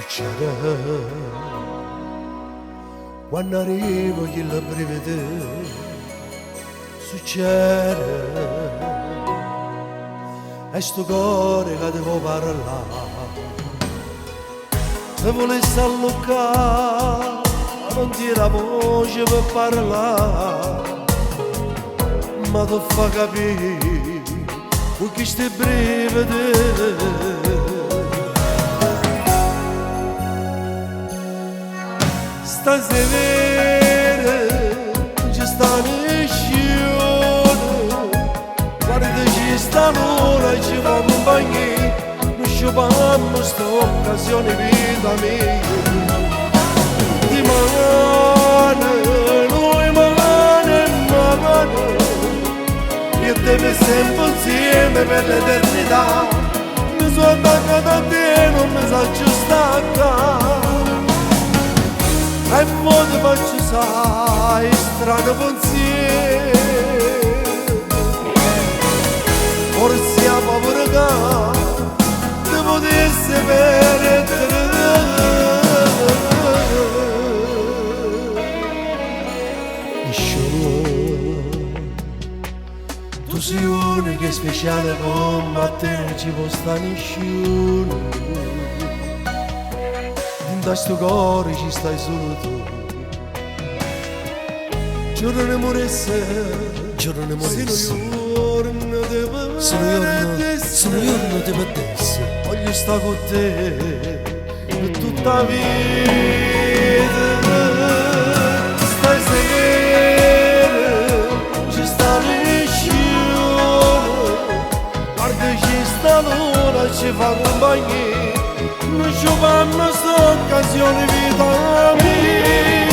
succede quando arrivo che la brivide succede e sto cuore che devo parlare se volessi alloccare non ti la voce per parlare ma ti fa capire con chi stai brivide stasera ci sta nessuno guarda ci sta l'ora ci va un bagno non sciopamo sta occasione vita mia di mano noi mano io devo sempre insieme per l'eternità mi sono attaccato a te non mi so staccare e mo ti faccio sai strano pensiero forse a povero che ti potessi perdere nessuno tu sei unica e speciale come a te non ci può stare nessuno da sto cuore ci stai solo tu giorno ne moresse se non giorno te perdessi voglio stare con te per tutta la vita stasera ci sta nessuno guarda ci sta l'ora ci fa compagnia non ci fanno sta occasione vita mia